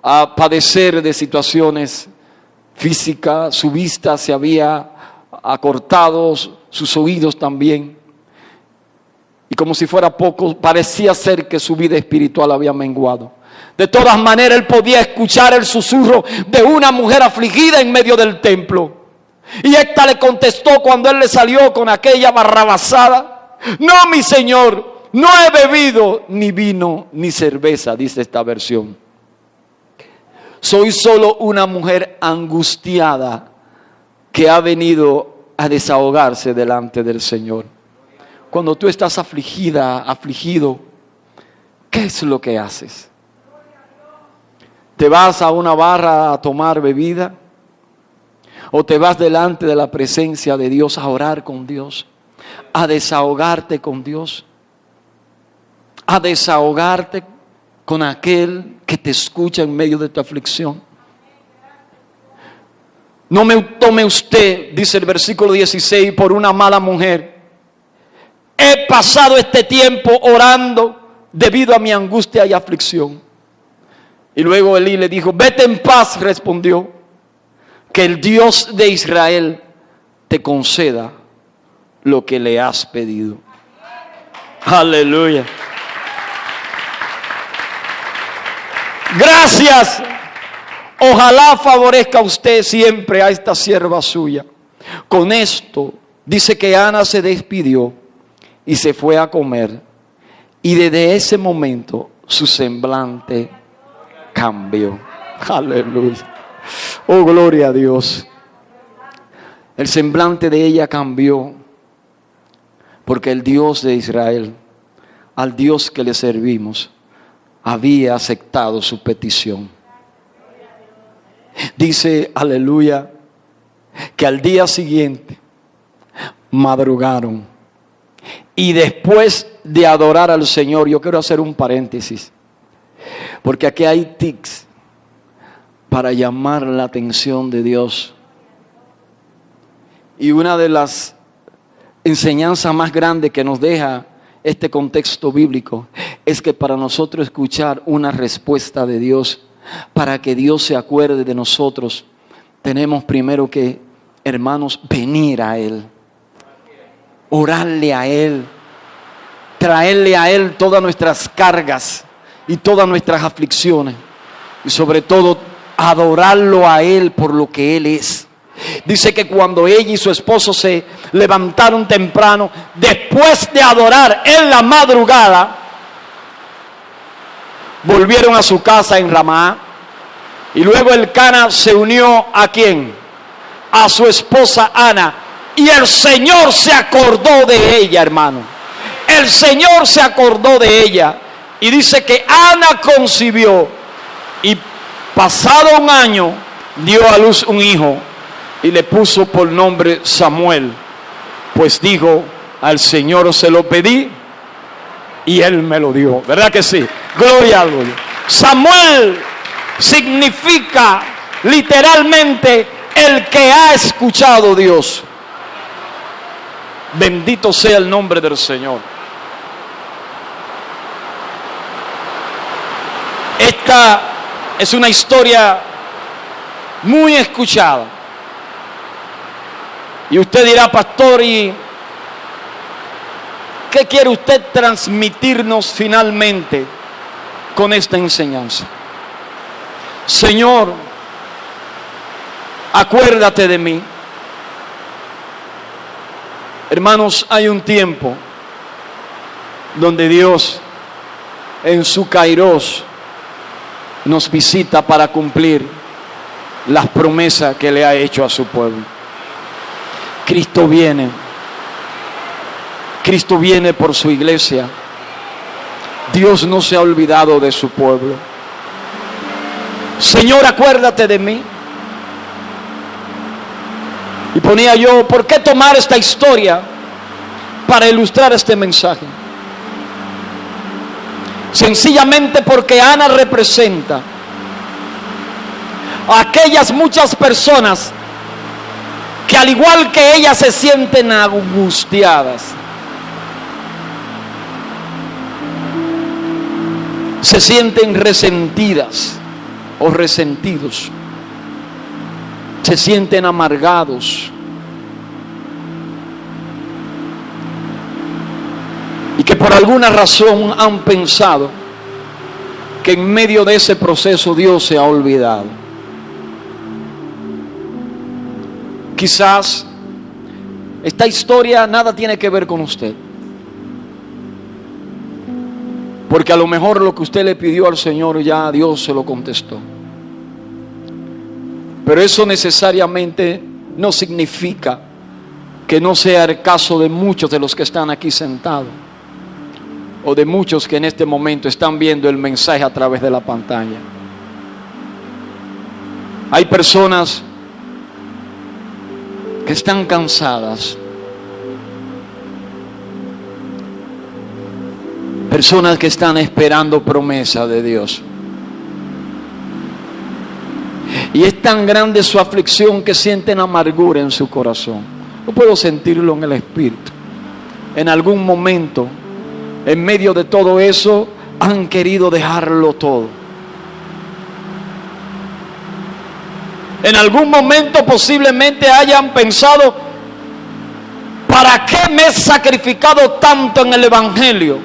a padecer de situaciones físicas, su vista se había acortado, sus oídos también. Y como si fuera poco, parecía ser que su vida espiritual había menguado. De todas maneras, él podía escuchar el susurro de una mujer afligida en medio del templo. Y ésta le contestó cuando él le salió con aquella barrabasada: no, mi señor, no he bebido ni vino ni cerveza, dice esta versión. Soy solo una mujer angustiada que ha venido a desahogarse delante del Señor. Cuando tú estás afligida, afligido, ¿qué es lo que haces? ¿Te vas a una barra a tomar bebida? ¿O te vas delante de la presencia de Dios a orar con Dios? A desahogarte con Dios. A desahogarte con aquel que te escucha en medio de tu aflicción. No me tome usted, dice el versículo 16, por una mala mujer. He pasado este tiempo orando debido a mi angustia y aflicción. Y luego Elí le dijo: vete en paz, respondió, que el Dios de Israel te conceda lo que le has pedido. Aleluya. Gracias. Ojalá favorezca a usted siempre a esta sierva suya. Con esto dice que Ana se despidió y se fue a comer. Y desde ese momento su semblante cambió. Aleluya. Oh, gloria a Dios. El semblante de ella cambió porque el Dios de Israel, al Dios que le servimos, había aceptado su petición. Dice, aleluya, que al día siguiente madrugaron y después de adorar al Señor, yo quiero hacer un paréntesis, porque aquí hay tics para llamar la atención de Dios. Y una de las enseñanza más grande que nos deja este contexto bíblico es que para nosotros escuchar una respuesta de Dios, para que Dios se acuerde de nosotros, tenemos primero que, hermanos, venir a Él, orarle a Él, traerle a Él todas nuestras cargas y todas nuestras aflicciones, y sobre todo adorarlo a Él por lo que Él es. Dice que cuando ella y su esposo se levantaron temprano, después de adorar en la madrugada, volvieron a su casa en Ramá. Y luego Elcana se unió ¿a quién? A su esposa Ana. Y el Señor se acordó de ella, hermano. El Señor se acordó de ella. Y dice que Ana concibió. Y pasado un año, dio a luz un hijo. Y le puso por nombre Samuel. Pues dijo, al Señor se lo pedí y Él me lo dio. ¿Verdad que sí? Gloria a Dios. Samuel significa literalmente el que ha escuchado Dios. Bendito sea el nombre del Señor. Esta es una historia muy escuchada. Y usted dirá, pastor, ¿y qué quiere usted transmitirnos finalmente con esta enseñanza? Señor, acuérdate de mí. Hermanos, hay un tiempo donde Dios en su Kairos nos visita para cumplir las promesas que le ha hecho a su pueblo. Cristo viene por su iglesia. Dios no se ha olvidado de su pueblo. Señor, acuérdate de mí. Y ponía yo, ¿por qué tomar esta historia para ilustrar este mensaje? Sencillamente porque Ana representa a aquellas muchas personas que al igual que ella se sienten angustiadas, se sienten resentidas o resentidos, se sienten amargados, y que por alguna razón han pensado que en medio de ese proceso Dios se ha olvidado. Quizás esta historia nada tiene que ver con usted, porque a lo mejor lo que usted le pidió al Señor ya Dios se lo contestó. Pero eso necesariamente no significa que no sea el caso de muchos de los que están aquí sentados, o de muchos que en este momento están viendo el mensaje a través de la pantalla. Hay personas que están cansadas, personas que están esperando promesa de Dios, y es tan grande su aflicción que sienten amargura en su corazón. Yo puedo sentirlo en el espíritu. En algún momento, en medio de todo eso, han querido dejarlo todo. En algún momento posiblemente hayan pensado, ¿para qué me he sacrificado tanto en el Evangelio?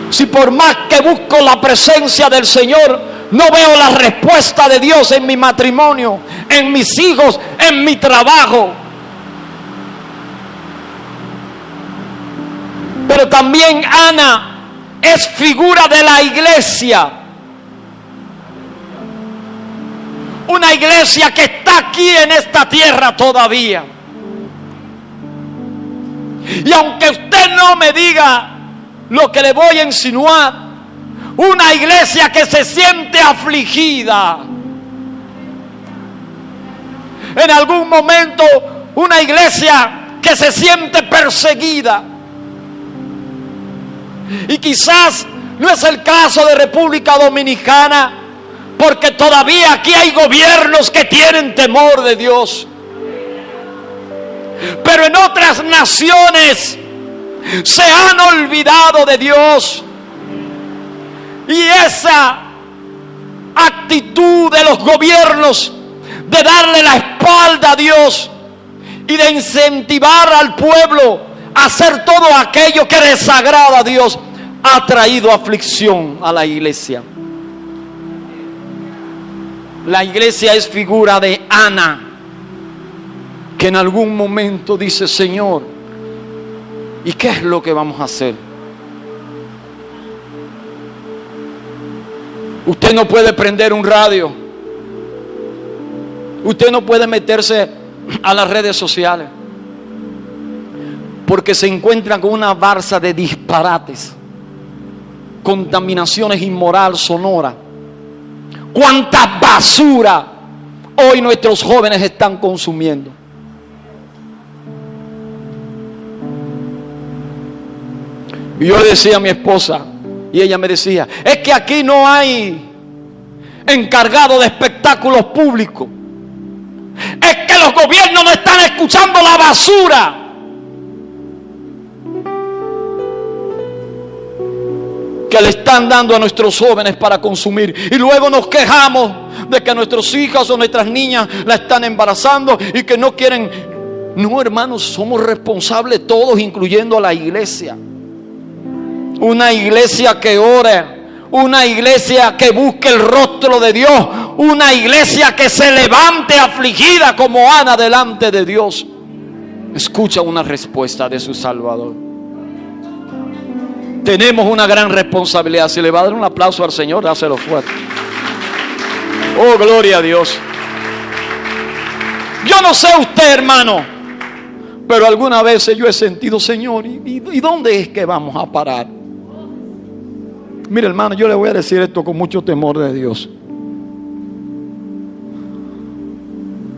Si por más que busco la presencia del Señor, no veo la respuesta de Dios en mi matrimonio, en mis hijos, en mi trabajo. Pero también Ana es figura de la iglesia. Una iglesia que está aquí en esta tierra todavía. Y aunque usted no me diga lo que le voy a insinuar, una iglesia que se siente afligida. En algún momento, una iglesia que se siente perseguida. Y quizás no es el caso de República Dominicana, porque todavía aquí hay gobiernos que tienen temor de Dios. Pero en otras naciones se han olvidado de Dios. Y esa actitud de los gobiernos de darle la espalda a Dios y de incentivar al pueblo a hacer todo aquello que desagrada a Dios ha traído aflicción a la iglesia. La iglesia es figura de Ana, que en algún momento dice: Señor, ¿y qué es lo que vamos a hacer? Usted no puede prender un radio. Usted no puede meterse a las redes sociales, porque se encuentran con una barza de disparates, contaminaciones inmoral sonora. Cuánta basura hoy nuestros jóvenes están consumiendo. Y yo le decía a mi esposa, y ella me decía: es que aquí no hay encargado de espectáculos públicos. Es que los gobiernos no están escuchando la basura que le están dando a nuestros jóvenes para consumir. Y luego nos quejamos de que nuestros hijos o nuestras niñas la están embarazando y que no quieren. No, hermanos, somos responsables todos, incluyendo a la iglesia. Una iglesia que ore, una iglesia que busque el rostro de Dios, una iglesia que se levante afligida como Ana delante de Dios. Escucha una respuesta de su Salvador. Tenemos una gran responsabilidad. Si le va a dar un aplauso al Señor, dáselo fuerte. Oh, gloria a Dios. Yo no sé usted, hermano, pero algunas veces yo he sentido: Señor, ¿y dónde es que vamos a parar? Mire, hermano, yo le voy a decir esto con mucho temor de Dios.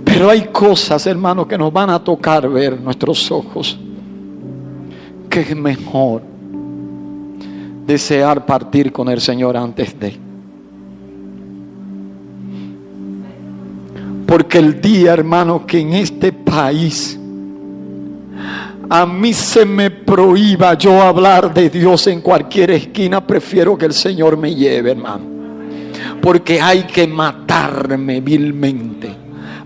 Pero hay cosas, hermano, que nos van a tocar ver nuestros ojos, que es mejor desear partir con el Señor antes de. Porque el día, hermano, que en este país a mí se me prohíba yo hablar de Dios en cualquier esquina, prefiero que el Señor me lleve, hermano. Porque hay que matarme vilmente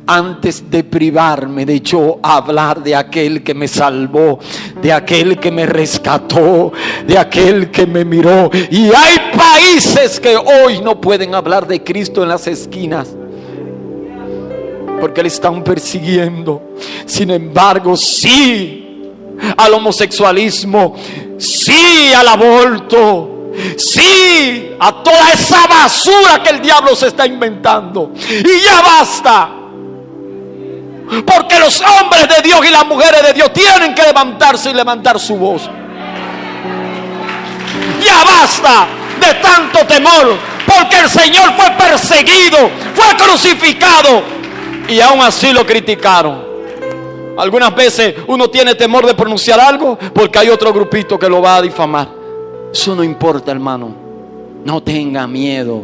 antes de privarme de yo hablar de aquel que me salvó, de aquel que me rescató, de aquel que me miró. Y hay países que hoy no pueden hablar de Cristo en las esquinas, porque le están persiguiendo. Sin embargo, sí al homosexualismo, sí al aborto, sí a toda esa basura que el diablo se está inventando. Y ya basta, porque los hombres de Dios y las mujeres de Dios tienen que levantarse y levantar su voz. Ya basta de tanto temor, porque el Señor fue perseguido, fue crucificado, y aún así lo criticaron. Algunas veces uno tiene temor de pronunciar algo porque hay otro grupito que lo va a difamar. Eso no importa, hermano. No tenga miedo.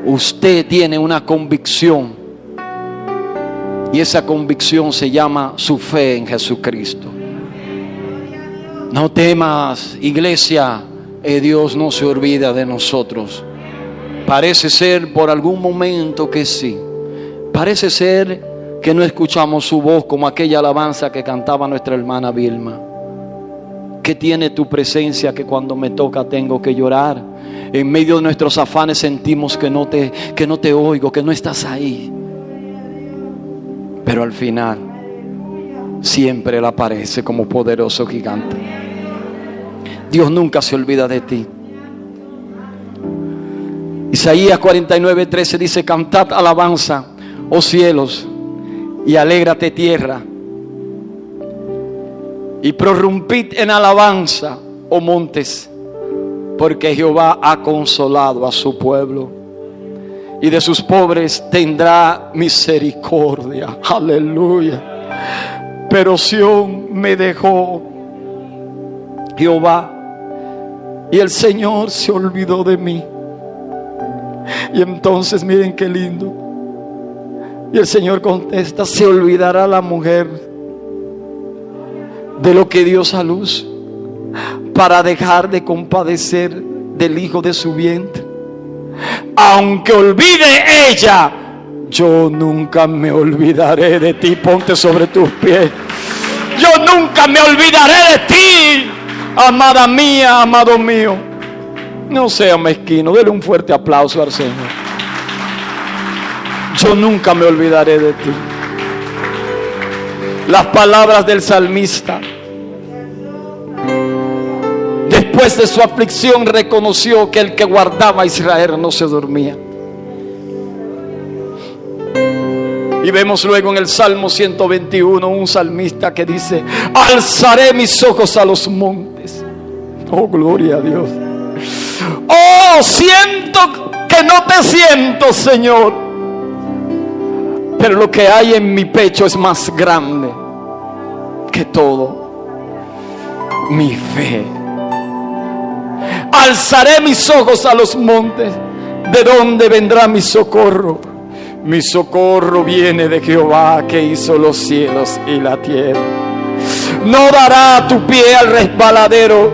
Usted tiene una convicción, y esa convicción se llama su fe en Jesucristo. No temas, iglesia. Dios no se olvida de nosotros. Parece ser por algún momento que sí. Parece ser que no escuchamos su voz, como aquella alabanza que cantaba nuestra hermana Vilma. ¿Qué tiene tu presencia que cuando me toca tengo que llorar? En medio de nuestros afanes sentimos que no te oigo, que no estás ahí. Pero al final siempre Él aparece como poderoso gigante. Dios nunca se olvida de ti. Isaías 49:13 dice: cantad alabanza, oh cielos, y alégrate tierra, y prorrumpid en alabanza, oh montes, porque Jehová ha consolado a su pueblo, y de sus pobres tendrá misericordia. Aleluya. Pero Sión me dejó Jehová, y el Señor se olvidó de mí. Y entonces miren qué lindo. Y el Señor contesta: ¿se olvidará la mujer de lo que dio a luz, para dejar de compadecer del hijo de su vientre. Aunque olvide ella, yo nunca me olvidaré de ti. Ponte sobre tus pies. Yo nunca me olvidaré de ti, amada mía, amado mío. No sea mezquino, dele un fuerte aplauso al Señor. Yo nunca me olvidaré de ti. Las palabras del salmista. Después de su aflicción reconoció que el que guardaba a Israel no se dormía. Y vemos luego en el Salmo 121 un salmista que dice: alzaré mis ojos a los montes. Oh, gloria a Dios. Oh, siento que no te siento, Señor, pero lo que hay en mi pecho es más grande que todo. Mi fe. Alzaré mis ojos a los montes. ¿De dónde vendrá mi socorro? Mi socorro viene de Jehová, que hizo los cielos y la tierra. No dará tu pie al resbaladero,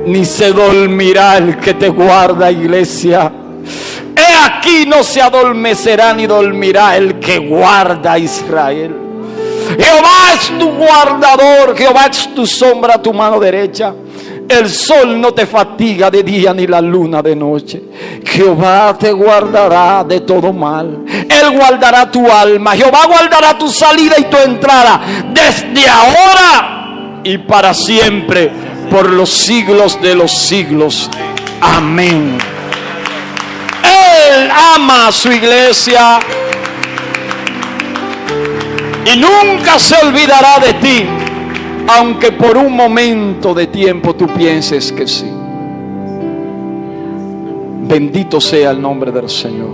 ni se dormirá el que te guarda, iglesia. He aquí, no se adormecerá ni dormirá el que guarda a Israel. Jehová es tu guardador, Jehová es tu sombra a tu mano derecha. El sol no te fatiga de día ni la luna de noche. Jehová te guardará de todo mal. Él guardará tu alma. Jehová guardará tu salida y tu entrada, desde ahora y para siempre, por los siglos de los siglos. Amén. Él ama a su iglesia y nunca se olvidará de ti, aunque por un momento de tiempo tú pienses que sí. Bendito sea el nombre del Señor.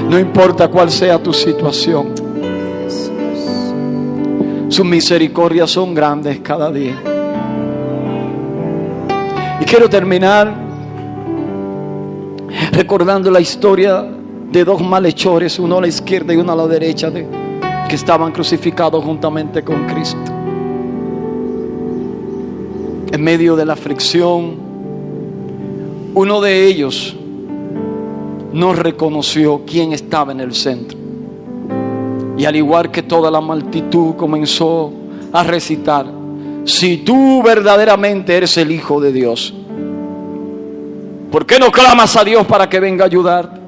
No importa cuál sea tu situación, sus misericordias son grandes cada día. Y quiero terminar recordando la historia de dos malhechores, uno a la izquierda y uno a la derecha, que estaban crucificados juntamente con Cristo. En medio de la aflicción, uno de ellos no reconoció quién estaba en el centro, y al igual que toda la multitud comenzó a recitar: si tú verdaderamente eres el Hijo de Dios, ¿por qué no clamas a Dios para que venga a ayudarte?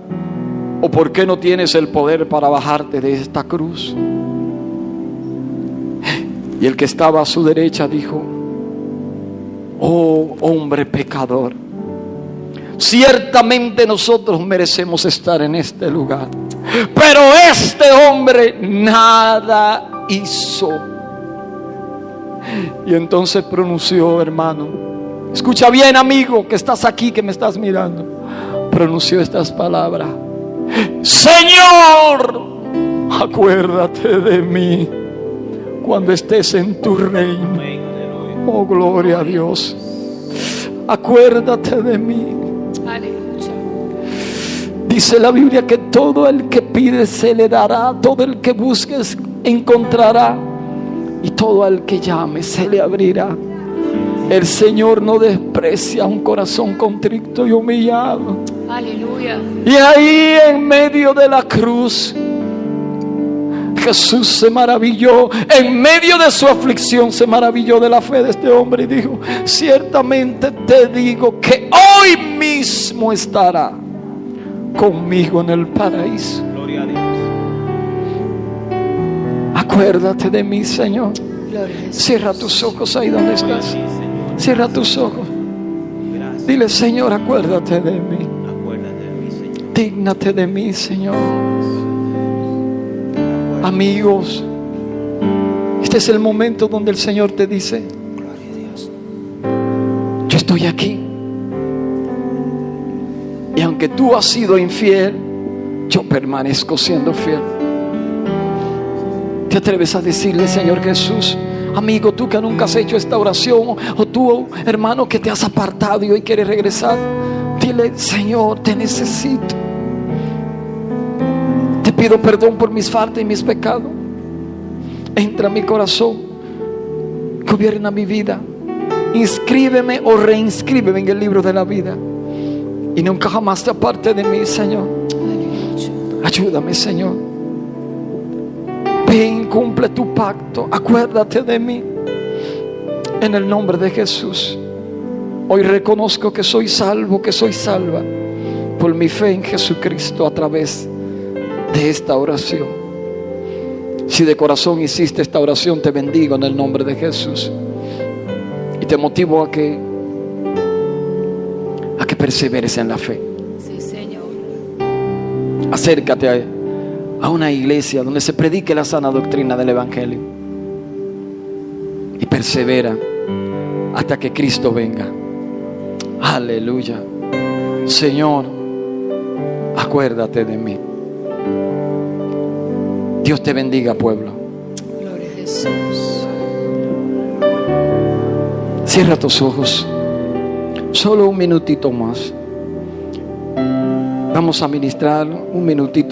¿O por qué no tienes el poder para bajarte de esta cruz? Y el que estaba a su derecha dijo: oh hombre pecador, ciertamente nosotros merecemos estar en este lugar, pero este hombre nada hizo. Y entonces pronunció, hermano, escucha bien, amigo, que estás aquí, que me estás mirando, pronunció estas palabras: Señor, acuérdate de mí cuando estés en tu reino. Oh, gloria a Dios. Acuérdate de mí. Aleluya. Dice la Biblia que todo el que pide se le dará, todo el que busque encontrará, y todo el que llame se le abrirá. El Señor no desprecia un corazón contrito y humillado. Aleluya. Y ahí en medio de la cruz, Jesús se maravilló. En medio de su aflicción se maravilló de la fe de este hombre y dijo: ciertamente te digo que hoy mismo estará conmigo en el paraíso. Gloria a Dios. Acuérdate de mí, Señor. Gloria a Jesús. Cierra tus ojos ahí donde estás. Cierra tus ojos. Gracias. Dile: Señor, acuérdate de mí. Acuérdate de mí, Señor. Dígnate de mí, Señor. Amigos, este es el momento donde el Señor te dice: Gloria a Dios. yo estoy aquí. Y aunque tú has sido infiel, yo permanezco siendo fiel. ¿Te atreves a decirle: Señor Jesús? Amigo, tú que nunca has hecho esta oración, o tú, hermano, que te has apartado y hoy quieres regresar, dile: Señor, te necesito. Te pido perdón por mis faltas y mis pecados. Entra a mi corazón, gobierna mi vida, inscríbeme o reinscríbeme en el libro de la vida y nunca jamás te aparte de mí, Señor. Aleluya. Ayúdame, Señor. Ven, cumple tu pacto, acuérdate de mí, en el nombre de Jesús. Hoy reconozco que soy salvo, que soy salva por mi fe en Jesucristo a través de esta oración. Si de corazón hiciste esta oración, te bendigo en el nombre de Jesús. Y te motivo a que perseveres en la fe. Sí, Señor. Acércate a una iglesia donde se predique la sana doctrina del Evangelio. Y persevera hasta que Cristo venga. Aleluya. Señor, acuérdate de mí. Dios te bendiga, pueblo. Gloria a Jesús. Cierra tus ojos. Solo un minutito más. Vamos a ministrar un minutito.